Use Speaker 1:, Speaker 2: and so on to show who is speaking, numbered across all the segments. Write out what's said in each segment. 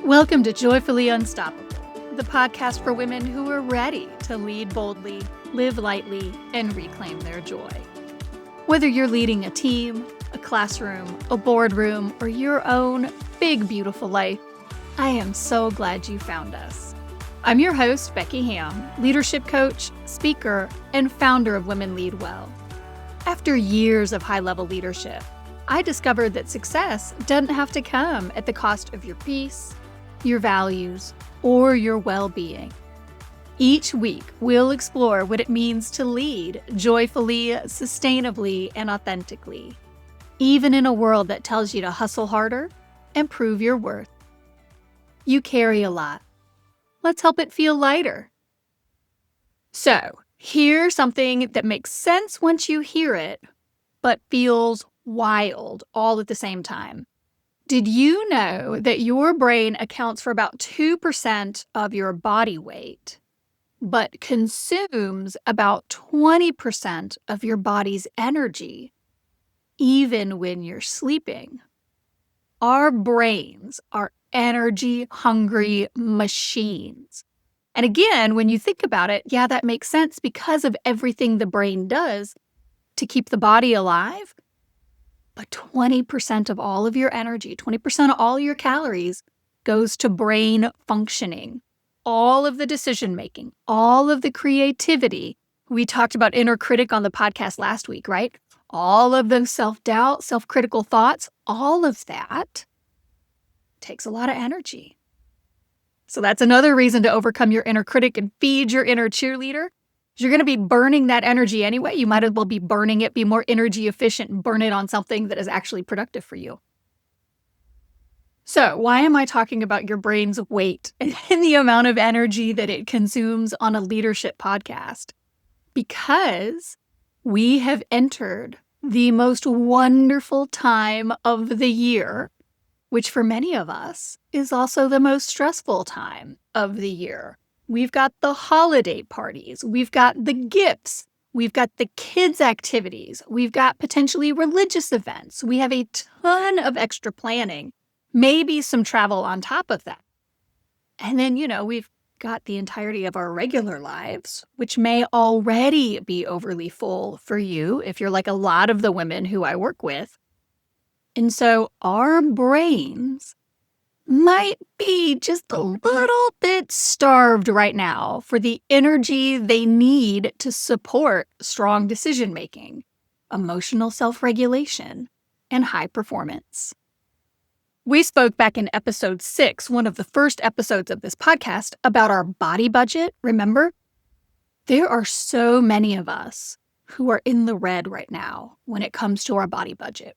Speaker 1: Welcome to Joyfully Unstoppable, the podcast for women who are ready to lead boldly, live lightly, and reclaim their joy. Whether you're leading a team, a classroom, a boardroom, or your own big, beautiful life, I am so glad you found us. I'm your host, Becky Hamm, leadership coach, speaker, and founder of Women Lead Well. After years of high-level leadership, I discovered that success doesn't have to come at the cost of your peace, your values, or your well-being. Each week, we'll explore what it means to lead joyfully, sustainably, and authentically, even in a world that tells you to hustle harder and prove your worth. You carry a lot. Let's help it feel lighter. So, here's something that makes sense once you hear it, but feels wild all at the same time. Did you know that your brain accounts for about 2% of your body weight, but consumes about 20% of your body's energy, even when you're sleeping? Our brains are energy-hungry machines. And again, when you think about it, yeah, that makes sense because of everything the brain does to keep the body alive. But 20% of all of your energy, 20% of all your calories goes to brain functioning. All of the decision-making, all of the creativity. We talked about inner critic on the podcast last week, right? All of the self-doubt, self-critical thoughts, all of that takes a lot of energy. So that's another reason to overcome your inner critic and feed your inner cheerleader. You're going to be burning that energy anyway. You might as well be burning it, be more energy efficient, and burn it on something that is actually productive for you. So why am I talking about your brain's weight and the amount of energy that it consumes on a leadership podcast? Because we have entered the most wonderful time of the year, which for many of us is also the most stressful time of the year. We've got the holiday parties, we've got the gifts, we've got the kids' activities, we've got potentially religious events. We have a ton of extra planning, maybe some travel on top of that. And then, we've got the entirety of our regular lives, which may already be overly full for you if you're like a lot of the women who I work with. And so our brains might be just a little bit starved right now for the energy they need to support strong decision-making, emotional self-regulation, and high performance. We spoke back in episode 6, one of the first episodes of this podcast, about our body budget, remember? There are so many of us who are in the red right now when it comes to our body budget.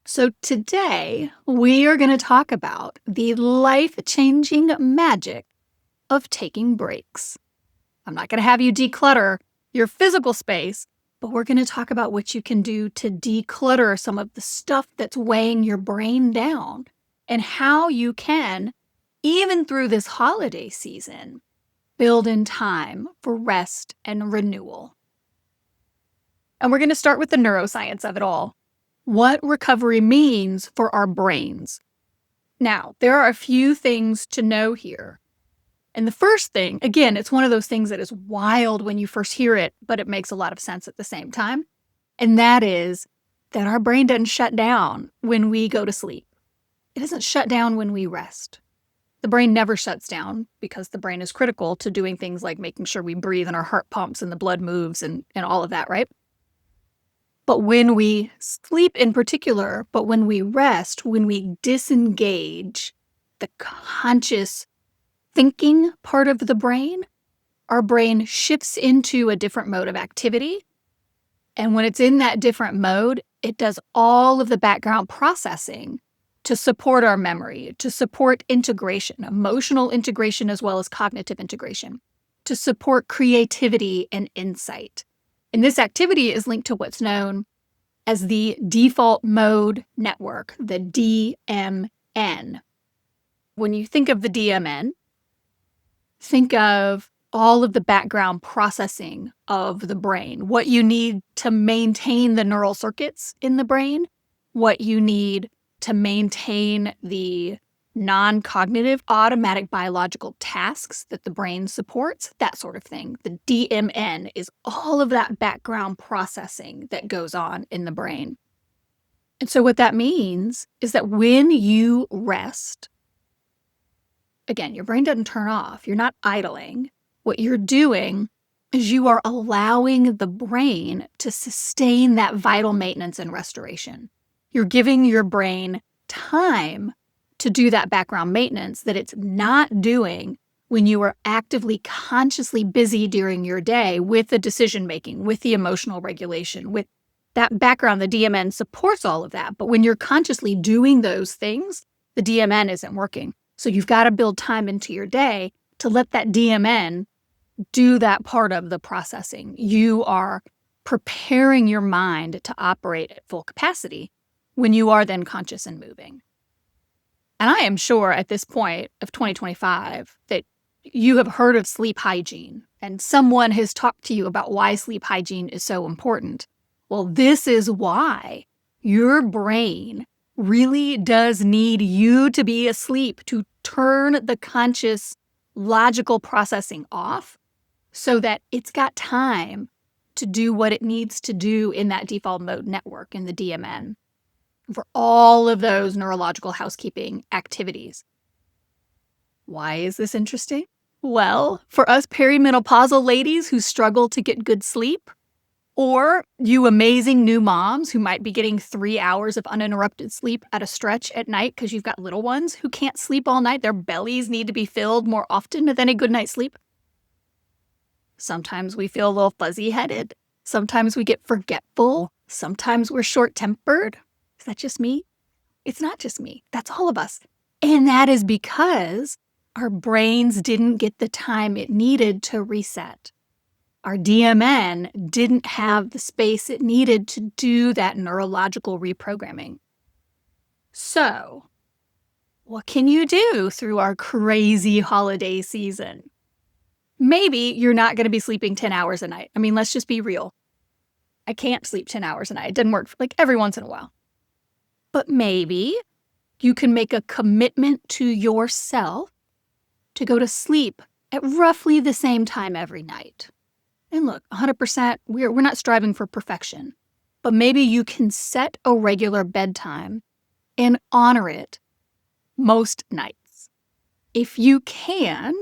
Speaker 1: So today, we are going to talk about the life-changing magic of taking breaks. I'm not going to have you declutter your physical space, but we're going to talk about what you can do to declutter some of the stuff that's weighing your brain down and how you can, even through this holiday season, build in time for rest and renewal. And we're going to start with the neuroscience of it all. What recovery means for our brains. Now, there are a few things to know here. And the first thing, again, it's one of those things that is wild when you first hear it, but it makes a lot of sense at the same time. And that is that our brain doesn't shut down when we go to sleep. It doesn't shut down when we rest. The brain never shuts down because the brain is critical to doing things like making sure we breathe and our heart pumps and the blood moves and all of that, right? But when we sleep in particular, but when we rest, when we disengage the conscious thinking part of the brain, our brain shifts into a different mode of activity. And when it's in that different mode, it does all of the background processing to support our memory, to support integration, emotional integration as well as cognitive integration, to support creativity and insight. And this activity is linked to what's known as the default mode network, the DMN. When you think of the DMN, think of all of the background processing of the brain, what you need to maintain the neural circuits in the brain, what you need to maintain the non-cognitive automatic biological tasks that the brain supports, that sort of thing. The DMN is all of that background processing that goes on in the brain. And so what that means is that when you rest, again, your brain doesn't turn off. You're not idling. What you're doing is you are allowing the brain to sustain that vital maintenance and restoration. You're giving your brain time to do that background maintenance that it's not doing when you are actively, consciously busy during your day with the decision making, with the emotional regulation, with that background. The DMN supports all of that. But when you're consciously doing those things, the DMN isn't working. So you've got to build time into your day to let that DMN do that part of the processing. You are preparing your mind to operate at full capacity when you are then conscious and moving. And I am sure at this point of 2025 that you have heard of sleep hygiene and someone has talked to you about why sleep hygiene is so important. Well, this is why your brain really does need you to be asleep to turn the conscious, logical processing off so that it's got time to do what it needs to do in that default mode network in the DMN for all of those neurological housekeeping activities. Why is this interesting? Well, for us perimenopausal ladies who struggle to get good sleep, or you amazing new moms who might be getting 3 hours of uninterrupted sleep at a stretch at night because you've got little ones who can't sleep all night, their bellies need to be filled more often than a good night's sleep. Sometimes we feel a little fuzzy-headed. Sometimes we get forgetful. Sometimes we're short-tempered. Is that just me? It's not just me. That's all of us. And that is because our brains didn't get the time it needed to reset. Our DMN didn't have the space it needed to do that neurological reprogramming. So, what can you do through our crazy holiday season? Maybe you're not going to be sleeping 10 hours a night. I mean, let's just be real. I can't sleep 10 hours a night. It doesn't work like every once in a while. But maybe you can make a commitment to yourself to go to sleep at roughly the same time every night. And look, 100%, we're not striving for perfection. But maybe you can set a regular bedtime and honor it most nights. If you can,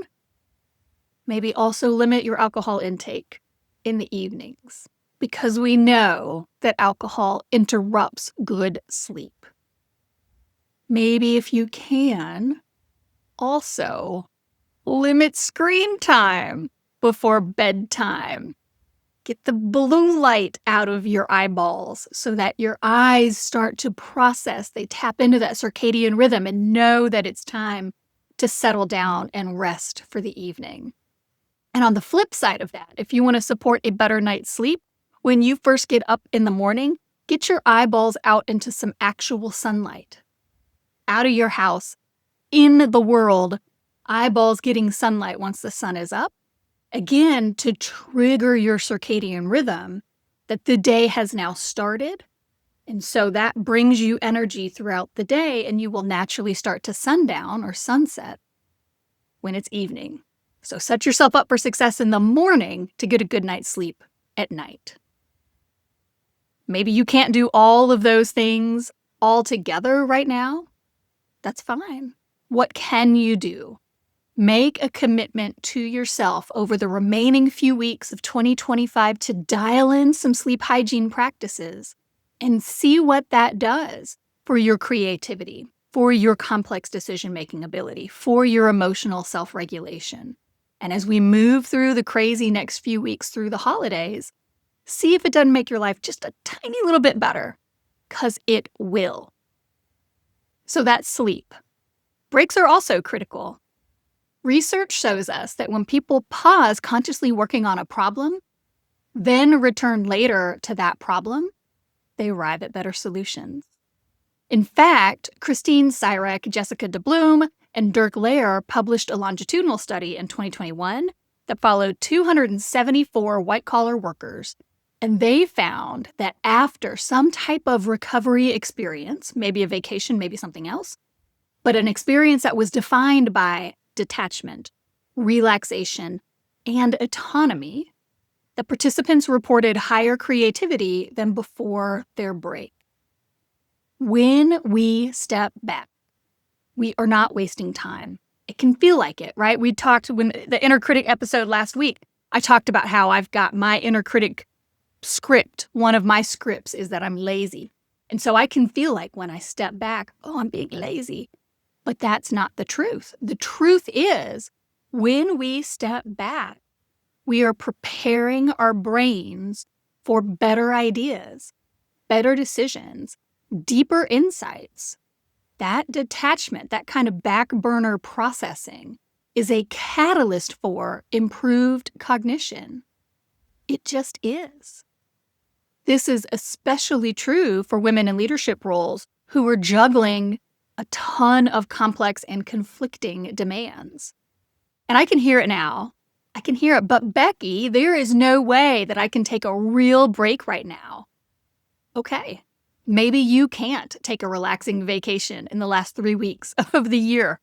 Speaker 1: maybe also limit your alcohol intake in the evenings, because we know that alcohol interrupts good sleep. Maybe if you can, also limit screen time before bedtime. Get the blue light out of your eyeballs so that your eyes start to process. They tap into that circadian rhythm and know that it's time to settle down and rest for the evening. And on the flip side of that, if you want to support a better night's sleep, when you first get up in the morning, get your eyeballs out into some actual sunlight. Out of your house, in the world, eyeballs getting sunlight once the sun is up. Again, to trigger your circadian rhythm that the day has now started. And so that brings you energy throughout the day, and you will naturally start to sundown or sunset when it's evening. So set yourself up for success in the morning to get a good night's sleep at night. Maybe you can't do all of those things all together right now. That's fine. What can you do? Make a commitment to yourself over the remaining few weeks of 2025 to dial in some sleep hygiene practices and see what that does for your creativity, for your complex decision-making ability, for your emotional self-regulation. And as we move through the crazy next few weeks through the holidays, see if it doesn't make your life just a tiny little bit better, because it will. So that's sleep. Breaks are also critical. Research shows us that when people pause consciously working on a problem, then return later to that problem, they arrive at better solutions. In fact, Christine Sirek, Jessica DeBloom, and Dirk Lair published a longitudinal study in 2021 that followed 274 white-collar workers, and they found that after some type of recovery experience, maybe a vacation, maybe something else, but an experience that was defined by detachment, relaxation, and autonomy. The participants reported higher creativity than before their break. When we step back, we are not wasting time. It can feel like it, right? We talked when the inner critic episode last week, I talked about how I've got my inner critic script. One of my scripts is that I'm lazy. And so I can feel like when I step back, oh, I'm being lazy. But that's not the truth. The truth is, when we step back, we are preparing our brains for better ideas, better decisions, deeper insights. That detachment, that kind of back burner processing, is a catalyst for improved cognition. It just is. This is especially true for women in leadership roles who are juggling a ton of complex and conflicting demands. And I can hear it now. I can hear it. But Becky, there is no way that I can take a real break right now. Okay, maybe you can't take a relaxing vacation in the last 3 weeks of the year.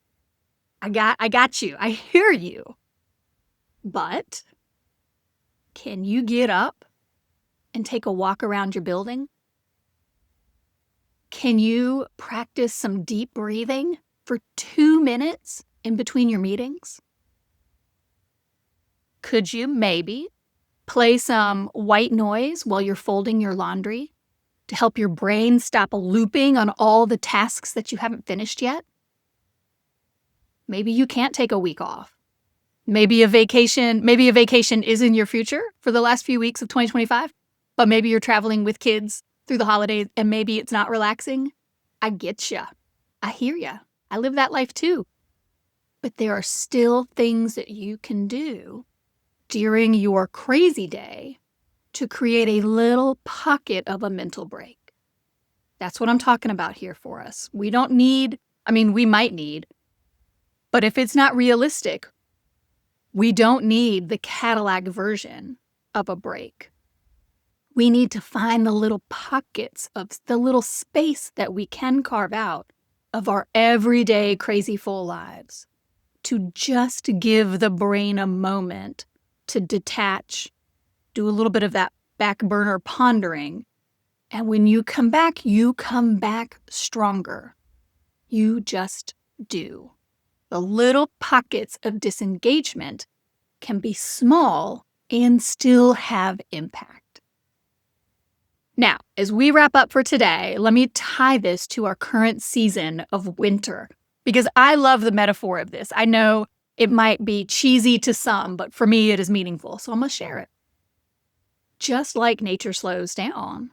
Speaker 1: I got you. I hear you. But can you get up and take a walk around your building? Can you practice some deep breathing for 2 minutes in between your meetings? Could you maybe play some white noise while you're folding your laundry to help your brain stop looping on all the tasks that you haven't finished yet? Maybe you can't take a week off. Maybe a vacation is in your future for the last few weeks of 2025, but maybe you're traveling with kids through the holidays and maybe it's not relaxing. I get ya. I hear ya. I live that life too. But there are still things that you can do during your crazy day to create a little pocket of a mental break. That's what I'm talking about here for us. We don't need, we might need, but if it's not realistic, we don't need the Cadillac version of a break. We need to find the little pockets of the little space that we can carve out of our everyday crazy full lives to just give the brain a moment to detach, do a little bit of that back burner pondering. And when you come back stronger. You just do. The little pockets of disengagement can be small and still have impact. Now, as we wrap up for today, let me tie this to our current season of winter, because I love the metaphor of this. I know it might be cheesy to some, but for me it is meaningful, so I'm going to share it. Just like nature slows down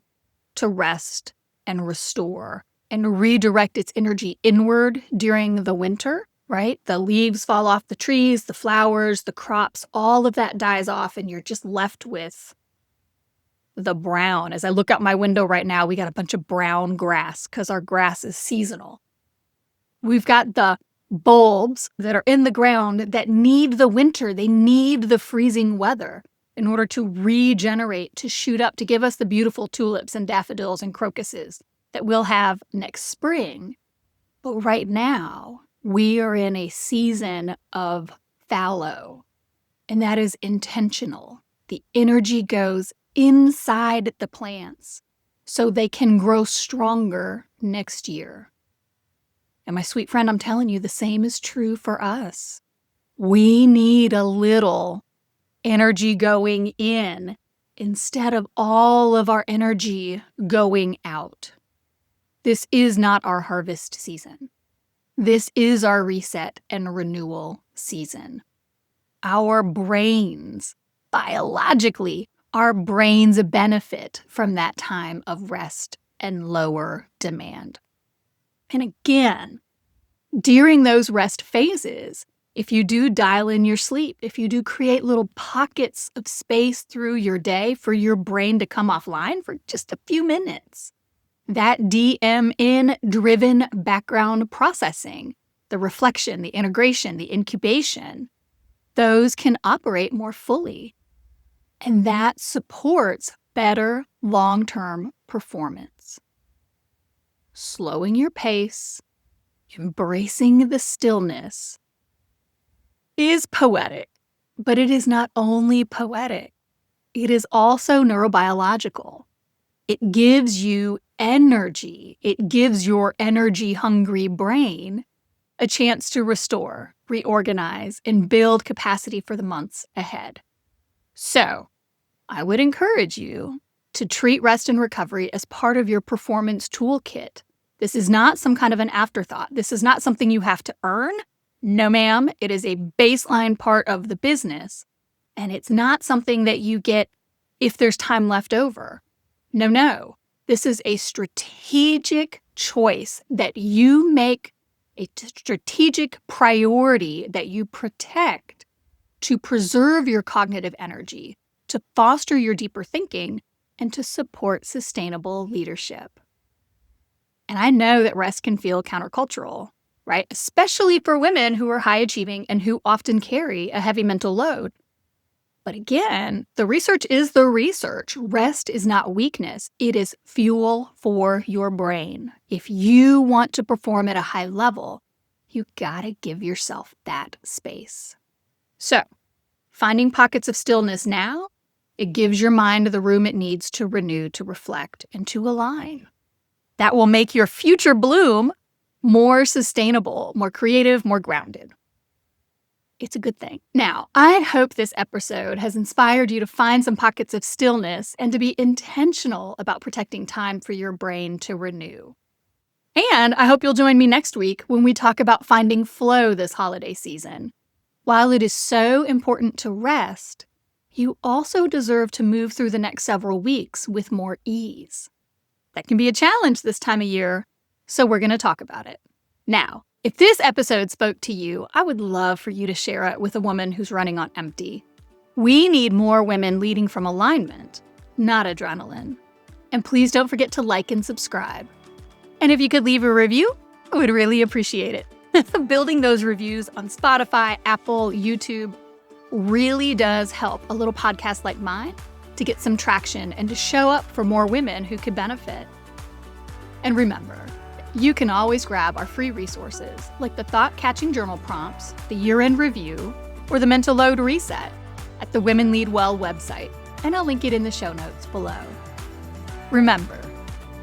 Speaker 1: to rest and restore and redirect its energy inward during the winter, right? The leaves fall off the trees, the flowers, the crops, all of that dies off and you're just left with the brown. As I look out my window right now, we got a bunch of brown grass because our grass is seasonal. We've got the bulbs that are in the ground that need the winter. They need the freezing weather in order to regenerate, to shoot up, to give us the beautiful tulips and daffodils and crocuses that we'll have next spring. But right now, we are in a season of fallow, and that is intentional. The energy goes inside the plants so they can grow stronger next year. And my sweet friend, I'm telling you, the same is true for us. We need a little energy going in instead of all of our energy going out. This is not our harvest season. This is our reset and renewal season. Our brains, biologically, our brains benefit from that time of rest and lower demand. And again, during those rest phases, if you do dial in your sleep, if you do create little pockets of space through your day for your brain to come offline for just a few minutes, that DMN-driven background processing, the reflection, the integration, the incubation, those can operate more fully. And that supports better long-term performance. Slowing your pace, embracing the stillness is poetic, but it is not only poetic, it is also neurobiological. It gives you energy. It gives your energy-hungry brain a chance to restore, reorganize, and build capacity for the months ahead. So, I would encourage you to treat rest and recovery as part of your performance toolkit. This is not some kind of an afterthought. This is not something you have to earn. No, ma'am. It is a baseline part of the business. And it's not something that you get if there's time left over. No. This is a strategic choice that you make, a strategic priority that you protect to preserve your cognitive energy, to foster your deeper thinking, and to support sustainable leadership. And I know that rest can feel countercultural, right? Especially for women who are high achieving and who often carry a heavy mental load. But again, the research is the research. Rest is not weakness. It is fuel for your brain. If you want to perform at a high level, you gotta give yourself that space. So, finding pockets of stillness now, it gives your mind the room it needs to renew, to reflect, and to align. That will make your future bloom more sustainable, more creative, more grounded. It's a good thing. Now, I hope this episode has inspired you to find some pockets of stillness and to be intentional about protecting time for your brain to renew. And I hope you'll join me next week when we talk about finding flow this holiday season. While it is so important to rest, you also deserve to move through the next several weeks with more ease. That can be a challenge this time of year, so we're going to talk about it. Now, if this episode spoke to you, I would love for you to share it with a woman who's running on empty. We need more women leading from alignment, not adrenaline. And please don't forget to like and subscribe. And if you could leave a review, I would really appreciate it. Building those reviews on Spotify, Apple, YouTube really does help a little podcast like mine to get some traction and to show up for more women who could benefit. And remember, you can always grab our free resources like the thought-catching journal prompts, the year-end review, or the mental load reset at the Women Lead Well website, and I'll link it in the show notes below. Remember,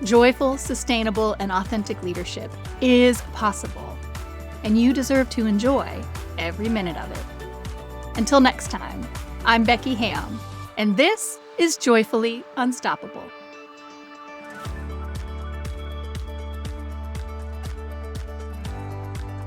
Speaker 1: joyful, sustainable, and authentic leadership is possible, and you deserve to enjoy every minute of it. Until next time, I'm Becky Hamm, and this is Joyfully Unstoppable.